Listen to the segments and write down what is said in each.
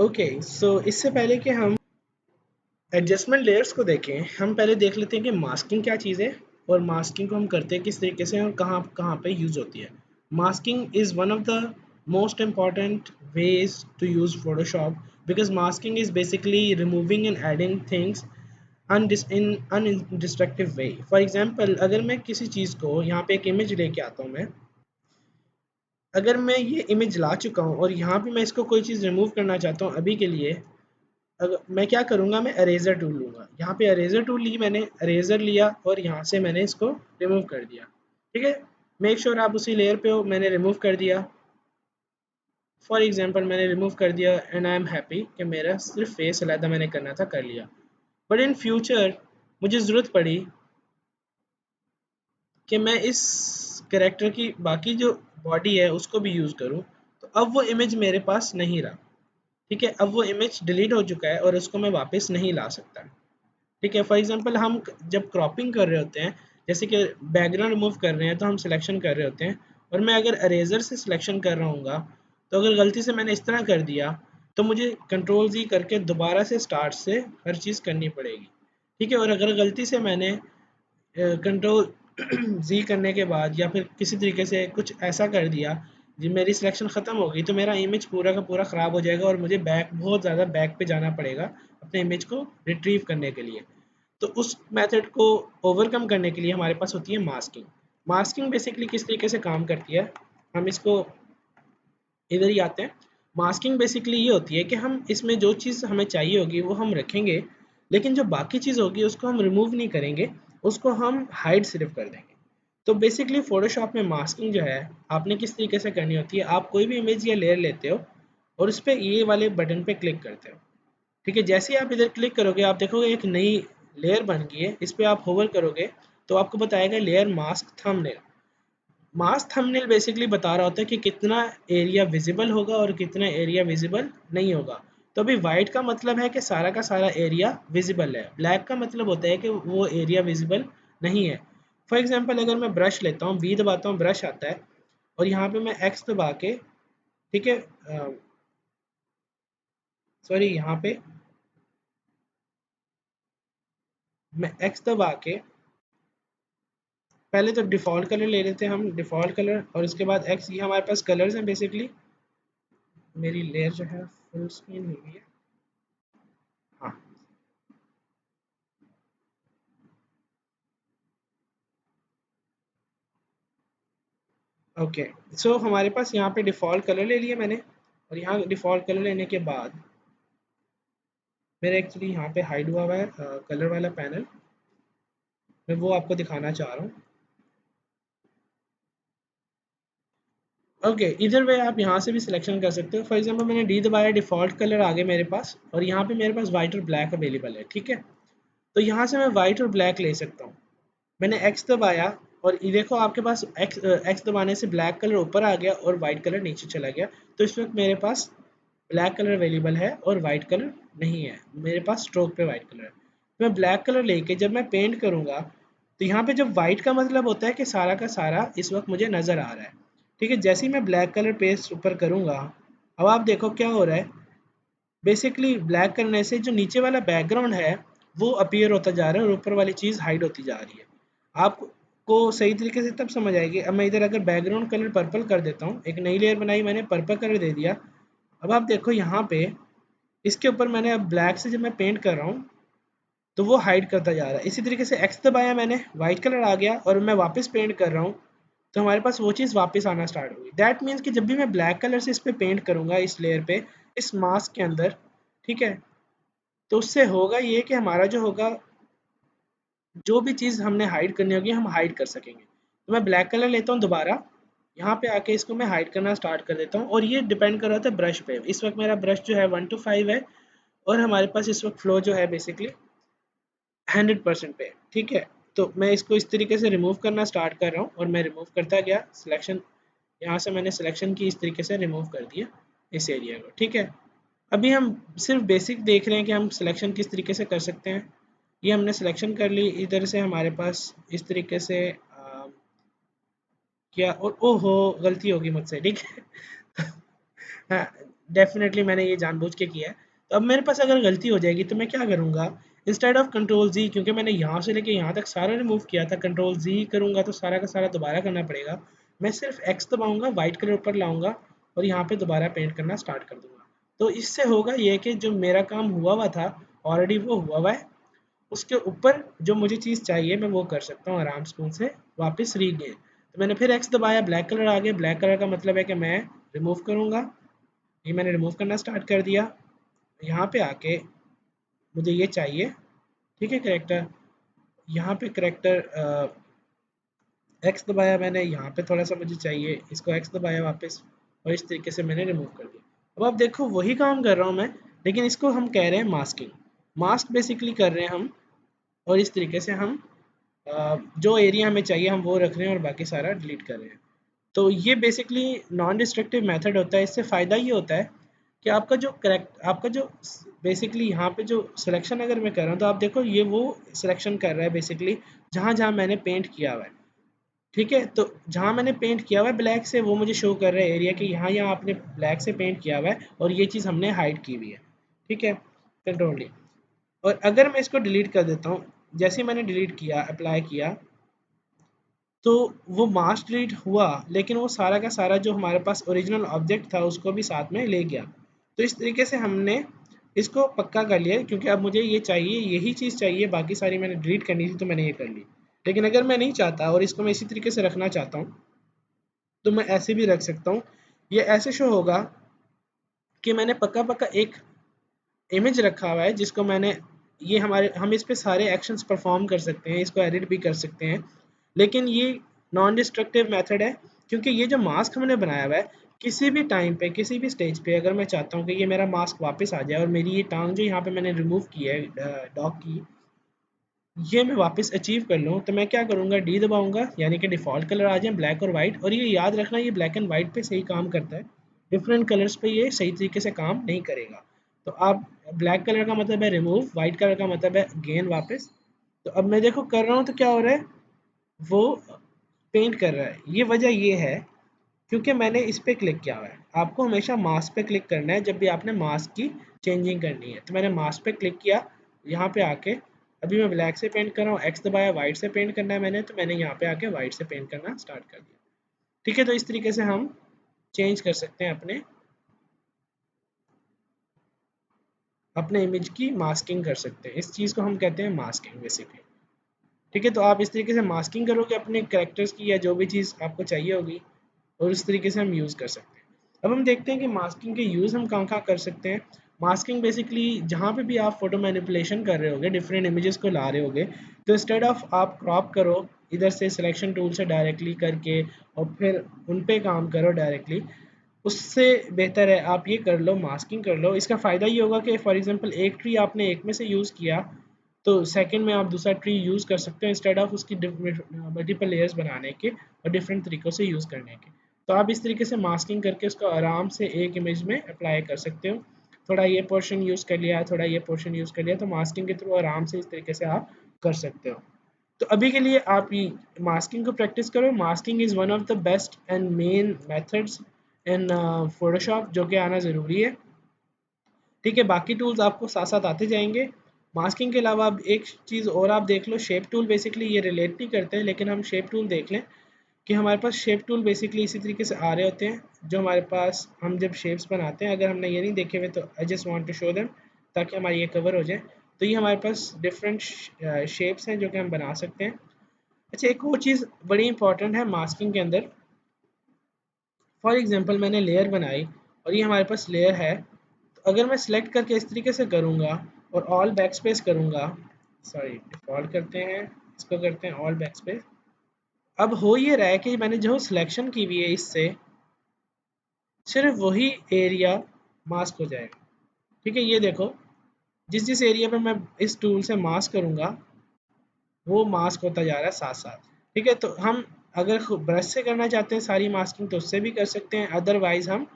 Okay, सो इससे पहले कि हम एडजस्टमेंट लेयर्स को देखें, हम पहले देख लेते हैं कि मास्किंग क्या चीज़ है और मास्किंग को हम करते हैं किस तरीके से और कहाँ कहाँ पे यूज़ होती है। Masking is one of the most important ways to use Photoshop because masking is basically removing and adding things in undestructive way. For example, अगर मैं किसी चीज़ को यहाँ पे एक इमेज लेके आता हूँ मैं, अगर मैं ये इमेज ला चुका हूँ और यहाँ पे मैं इसको कोई चीज़ रिमूव करना चाहता हूँ अभी के लिए, अगर मैं क्या करूँगा, मैं अरेज़र टूल लूँगा। यहाँ पे अरेज़र टूल ली मैंने, अरेज़र लिया और यहाँ से मैंने इसको रिमूव कर दिया। ठीक है, मेक श्योर आप उसी लेयर पे हो। मैंने रिमूव कर दिया, फॉर एग्जांपल मैंने रिमूव कर दिया एंड आई एम हैप्पी कि मेरा सिर्फ फेस अलग मैंने करना था, कर लिया। बट इन फ्यूचर मुझे ज़रूरत पड़ी कि मैं इस कैरेक्टर की बाकी जो बॉडी है उसको भी यूज़ करूँ, तो अब वो इमेज मेरे पास नहीं रहा। ठीक है, अब वो इमेज डिलीट हो चुका है और उसको मैं वापस नहीं ला सकता। ठीक है, फॉर एग्जांपल हम जब क्रॉपिंग कर रहे होते हैं, जैसे कि बैकग्राउंड रिमूव कर रहे हैं तो हम सिलेक्शन कर रहे होते हैं, और मैं अगर अरेजर से सिलेक्शन कर रहा हूँगा, तो अगर गलती से मैंने इस तरह कर दिया तो मुझे कंट्रोल जी करके दोबारा से स्टार्ट से हर चीज़ करनी पड़ेगी। ठीक है, और अगर गलती से मैंने कंट्रोल जी करने के बाद या फिर किसी तरीके से कुछ ऐसा कर दिया जी मेरी सिलेक्शन ख़त्म हो गई, तो मेरा इमेज पूरा का पूरा ख़राब हो जाएगा और मुझे बहुत ज़्यादा बैक पे जाना पड़ेगा अपने इमेज को रिट्रीव करने के लिए। तो उस मेथड को ओवरकम करने के लिए हमारे पास होती है मास्किंग। मास्किंग बेसिकली किस तरीके से काम करती है, हम इसको इधर ही आते हैं। मास्किंग बेसिकली ये होती है कि हम इसमें जो चीज़ हमें चाहिए होगी वो हम रखेंगे, लेकिन जो बाकी चीज़ होगी उसको हम रिमूव नहीं करेंगे, उसको हम हाइड सिर्फ कर देंगे। तो बेसिकली फ़ोटोशॉप में मास्किंग जो है आपने किस तरीके से करनी होती है, आप कोई भी इमेज या लेयर लेते हो और उस पर ये वाले बटन पे क्लिक करते हो। ठीक है, जैसे ही आप इधर क्लिक करोगे आप देखोगे एक नई लेयर बन गई है, इस पर आप होवर करोगे तो आपको बताएगा layer mask thumbnail. Mask thumbnail basically बता रहा होता है कि कितना एरिया विजिबल होगा और कितना एरिया विजिबल नहीं होगा। तो अभी वाइट का मतलब है कि सारा का सारा एरिया विजिबल है, ब्लैक का मतलब होता है कि वो एरिया विजिबल नहीं है। फॉर एग्जांपल अगर मैं ब्रश लेता हूँ, बी दबाता हूँ, ब्रश आता है और यहाँ पे मैं एक्स दबा के, ठीक है, सॉरी यहाँ पे मैं एक्स दबा के पहले तो डिफ़ॉल्ट कलर ले लेते हैं हम, डिफ़ॉल्ट कलर, और उसके बाद एक्स, ये हमारे पास कलर्स हैं बेसिकली। मेरी लेयर जो है फुल स्क्रीन हुई हुई है, हाँ, ओके। सो हमारे पास यहाँ पे डिफ़ॉल्ट कलर ले लिया मैंने, और यहाँ डिफ़ॉल्ट कलर लेने के बाद मेरा एक्चुअली यहाँ पे हाइड हुआ है कलर वाला पैनल, मैं वो आपको दिखाना चाह रहा हूँ। ओके, इधर वे आप यहाँ से भी सिलेक्शन कर सकते हो। फॉर एग्जांपल मैंने डी दबाया, डिफ़ॉल्ट कलर आ गए मेरे पास, और यहाँ पे मेरे पास वाइट और ब्लैक अवेलेबल है। ठीक है, तो यहाँ से मैं वाइट और ब्लैक ले सकता हूँ। मैंने एक्स दबाया और ये देखो आपके पास एक्स दबाने से ब्लैक कलर ऊपर आ गया और वाइट कलर नीचे चला गया। तो इस वक्त मेरे पास ब्लैक कलर अवेलेबल है और वाइट कलर नहीं है, मेरे पास स्ट्रोक पे वाइट कलर है। मैं ब्लैक कलर लेके जब मैं पेंट करूँगा, तो यहाँ पे जब वाइट का मतलब होता है कि सारा का सारा इस वक्त मुझे नज़र आ रहा है। ठीक है, जैसे ही मैं ब्लैक कलर पेस्ट ऊपर करूँगा, अब आप देखो क्या हो रहा है। बेसिकली ब्लैक करने से जो नीचे वाला बैकग्राउंड है वो अपीयर होता जा रहा है और ऊपर वाली चीज़ हाइड होती जा रही है। आपको सही तरीके से तब समझ आएगी। अब मैं इधर अगर बैकग्राउंड कलर पर्पल कर देता हूँ, एक नई लेयर बनाई मैंने, पर्पल कलर दे दिया। अब आप देखो यहाँ पे इसके ऊपर मैंने अब ब्लैक से जब मैं पेंट कर रहा हूँ तो वो हाइड करता जा रहा है। इसी तरीके से एक्स दबाया मैंने, वाइट कलर आ गया और मैं वापस पेंट कर रहा हूँ, तो हमारे पास वो चीज़ वापस आना स्टार्ट होगी। दैट मीन्स कि जब भी मैं ब्लैक कलर से इस पे पेंट करूँगा, इस लेयर पे, इस मास्क के अंदर, ठीक है, तो उससे होगा ये कि हमारा जो होगा, जो भी चीज़ हमने हाइड करनी होगी हम हाइड कर सकेंगे। तो मैं ब्लैक कलर लेता हूँ दोबारा, यहाँ पे आके इसको मैं हाइड करना स्टार्ट कर देता हूँ, और ये डिपेंड कर रहा था ब्रश पे। इस वक्त मेरा ब्रश जो है 1 to 5 है, और हमारे पास इस वक्त फ्लो जो है बेसिकली 100% पे। ठीक है, तो मैं इसको इस तरीके से रिमूव करना स्टार्ट कर रहा हूँ और मैं रिमूव करता गया। सिलेक्शन यहाँ से मैंने सिलेक्शन की, इस तरीके से रिमूव कर दिया इस एरिया को। ठीक है, अभी हम सिर्फ बेसिक देख रहे हैं कि हम सिलेक्शन किस तरीके से कर सकते हैं। ये हमने सिलेक्शन कर ली, इधर से हमारे पास इस तरीके से क्या, और ओहो गलती होगी मुझसे। ठीक है हाँ, डेफिनेटली मैंने ये जानबूझ के किया है। तो अब मेरे पास अगर गलती हो जाएगी तो मैं क्या करूँगा, इंस्टेड ऑफ कंट्रोल जी, क्योंकि मैंने यहाँ से लेके यहाँ तक सारा रिमूव किया था, कंट्रोल जी करूँगा तो सारा का सारा दोबारा करना पड़ेगा। मैं सिर्फ एक्स दबाऊंगा, वाइट कलर ऊपर लाऊंगा और यहाँ पे दोबारा पेंट करना स्टार्ट कर दूंगा। तो इससे होगा ये कि जो मेरा काम हुआ हुआ था ऑलरेडी वो हुआ हुआ है, उसके ऊपर जो मुझे चीज़ चाहिए मैं वो कर सकता हूँ आराम सुकून से वापस रीगेन। तो मैंने फिर एक्स दबाया, ब्लैक कलर आ गया। ब्लैक कलर का मतलब है कि मैं रिमूव करूँगा, ये मैंने रिमूव करना स्टार्ट कर दिया। यहाँ पे आके मुझे ये चाहिए, ठीक है, करेक्टर। यहाँ पे करेक्टर एक्स दबाया मैंने, यहाँ पे थोड़ा सा मुझे चाहिए, इसको एक्स दबाया वापस और इस तरीके से मैंने रिमूव कर दिया। अब आप देखो वही काम कर रहा हूँ मैं, लेकिन इसको हम कह रहे हैं मास्किंग। मास्क बेसिकली कर रहे हैं हम, और इस तरीके से हम जो एरिया हमें चाहिए हम वो रख रहे हैं और बाकी सारा डिलीट कर रहे हैं। तो ये बेसिकली नॉन डिस्ट्रक्टिव मेथड होता है। इससे फ़ायदा ये होता है कि आपका जो बेसिकली यहाँ पे जो सिलेक्शन अगर मैं कर रहा हूँ तो आप देखो ये वो सिलेक्शन कर रहा है बेसिकली जहाँ जहाँ मैंने पेंट किया हुआ है, ठीक है। तो जहाँ मैंने पेंट किया हुआ है ब्लैक से वो मुझे शो कर रहा है एरिया कि यहाँ यहाँ आपने ब्लैक से पेंट किया हुआ है और ये चीज़ हमने हाइड की हुई है, ठीक है, कंट्रोल डी। और अगर मैं इसको डिलीट कर देता हूँ, जैसे ही मैंने डिलीट किया, अप्लाई किया, तो वो मास्क डिलीट हुआ, लेकिन वो सारा का सारा जो हमारे पास ओरिजिनल ऑब्जेक्ट था उसको भी साथ में ले गया। तो इस तरीके से हमने इसको पक्का कर लिया, क्योंकि अब मुझे ये चाहिए, यही चीज़ चाहिए, बाकी सारी मैंने डिलीट करनी थी तो मैंने ये कर ली। लेकिन अगर मैं नहीं चाहता और इसको मैं इसी तरीके से रखना चाहता हूँ तो मैं ऐसे भी रख सकता हूँ। ये ऐसे शो होगा कि मैंने पक्का पक्का एक इमेज रखा हुआ है जिसको मैंने, ये हमारे, हम इस पे सारे एक्शंस परफॉर्म कर सकते हैं, इसको एडिट भी कर सकते हैं। लेकिन ये नॉन डिस्ट्रक्टिव मेथड है, क्योंकि ये जो मास्क हमने बनाया हुआ है, किसी भी टाइम पे किसी भी स्टेज पे अगर मैं चाहता हूँ कि ये मेरा मास्क वापस आ जाए और मेरी ये टांग जो यहाँ पे मैंने रिमूव की है डॉग की, ये मैं वापस अचीव कर लूँ, तो मैं क्या करूँगा, डी दबाऊँगा, यानी कि डिफ़ॉल्ट कलर आ जाए ब्लैक और वाइट। और ये याद रखना ये ब्लैक एंड वाइट पे सही काम करता है, डिफरेंट कलर्स पे ये सही तरीके से काम नहीं करेगा। तो आप, ब्लैक कलर का मतलब है रिमूव, वाइट कलर का मतलब है गेन वापस। तो अब मैं देखो कर रहा हूँ तो क्या हो रहा है, वो पेंट कर रहा है। ये वजह ये है क्योंकि मैंने इस पे क्लिक किया हुआ है। आपको हमेशा मास्क पे क्लिक करना है जब भी आपने मास्क की चेंजिंग करनी है। तो मैंने मास्क पे क्लिक किया, यहाँ पे आके अभी मैं ब्लैक से पेंट कर रहा हूँ, एक्स दबाया, वाइट से पेंट करना है मैंने, तो मैंने यहाँ पे आके वाइट से पेंट करना स्टार्ट कर दिया, ठीक है। तो इस तरीके से हम चेंज कर सकते हैं अपने अपने इमेज की मास्किंग कर सकते हैं। इस चीज़ को हम कहते हैं मास्किंग बेसिकली, ठीक है। तो आप इस तरीके से मास्किंग करोगे अपने कैरेक्टर्स की या जो भी चीज़ आपको चाहिए होगी, और इस तरीके से हम यूज़ कर सकते हैं। अब हम देखते हैं कि मास्किंग के यूज़ हम कहाँ कहाँ कर सकते हैं। मास्किंग बेसिकली जहाँ पे भी आप फोटो मैनिपुलेशन कर रहे होगे, डिफरेंट इमेजेस को ला रहे होगे, तो इंस्टेड ऑफ आप क्रॉप करो इधर से सिलेक्शन टूल से डायरेक्टली करके और फिर उन पे काम करो डायरेक्टली, उससे बेहतर है आप ये कर लो, मास्किंग कर लो। इसका फ़ायदा ये होगा कि फॉर एग्जांपल एक ट्री आपने एक में से यूज़ किया, तो सेकंड में आप दूसरा ट्री यूज़ कर सकते हो इंस्टेड ऑफ उसकी मल्टीपल लेयर्स बनाने के और डिफरेंट तरीक़ों से यूज़ करने के। तो आप इस तरीके से मास्किंग करके उसको आराम से एक इमेज में अप्लाई कर सकते हो। थोड़ा ये पोर्शन यूज़ कर लिया, थोड़ा ये पोर्शन यूज़ कर लिया, तो मास्किंग के थ्रू आराम से इस तरीके से आप कर सकते हो। तो अभी के लिए आप ये मास्किंग को प्रैक्टिस करो। Masking is one of the best and main methods in Photoshop, जो कि आना ज़रूरी है, ठीक है। बाकी टूल्स आपको साथ साथ आते जाएंगे। मास्किंग के अलावा अब एक चीज़ और आप देख लो, शेप टूल। बेसिकली ये रिलेट नहीं करते हैं, लेकिन हम शेप टूल देख लें कि हमारे पास शेप टूल बेसिकली इसी तरीके से आ रहे होते हैं, जो हमारे पास हम जब शेप्स बनाते हैं। अगर हमने ये नहीं देखे हुए तो I just want to show them, ताकि हमारी ये कवर हो जाए। तो ये हमारे पास डिफरेंट शेप्स हैं जो कि हम बना सकते हैं। अच्छा, एक और चीज़ बड़ी इंपॉर्टेंट है मास्किंग के अंदर। फॉर एग्जांपल मैंने लेयर बनाई और ये हमारे पास लेयर है, तो अगर मैं सिलेक्ट करके इस तरीके से करूँगा और ऑल बैक स्पेस करूँगा, सॉरी डिफ़ॉल्ट करते हैं, इसको करते हैं ऑल बैक स्पेस। अब हो ये रहा है कि मैंने जो सिलेक्शन की हुई है इससे सिर्फ वही एरिया मास्क हो जाएगा, ठीक है। ये देखो, जिस जिस एरिया पे मैं इस टूल से मास्क करूँगा वो मास्क होता जा रहा है साथ साथ, ठीक है। तो हम अगर ब्रश से करना चाहते हैं सारी मास्किंग तो उससे भी कर सकते हैं, अदरवाइज हम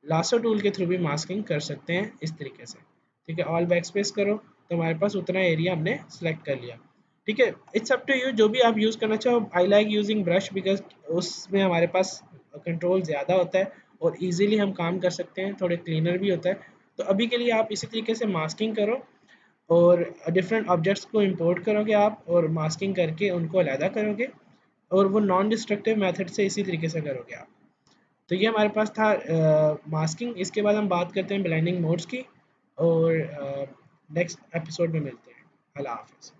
लासो टूल के थ्रू भी मास्किंग कर सकते हैं इस तरीके से, ठीक है। ऑल बैक स्पेस करो तो हमारे पास उतना एरिया हमने सेलेक्ट कर लिया, ठीक है। इट्स अप टू यू जो भी आप यूज़ करना चाहो। I like using brush because उसमें हमारे पास कंट्रोल ज़्यादा होता है और इजीली हम काम कर सकते हैं, थोड़े क्लीनर भी होता है। तो अभी के लिए आप इसी तरीके से मास्किंग करो और डिफरेंट ऑब्जेक्ट्स को इंपोर्ट करोगे आप और मास्किंग करके उनको अलहदा करोगे और वो नॉन डिस्ट्रक्टिव मेथड से इसी तरीके से करोगे आप। तो ये हमारे पास था मास्किंग। इसके बाद हम बात करते हैं ब्लेंडिंग मोड्स की और नेक्स्ट एपिसोड में मिलते हैं। अल्लाह हाफ़िज़।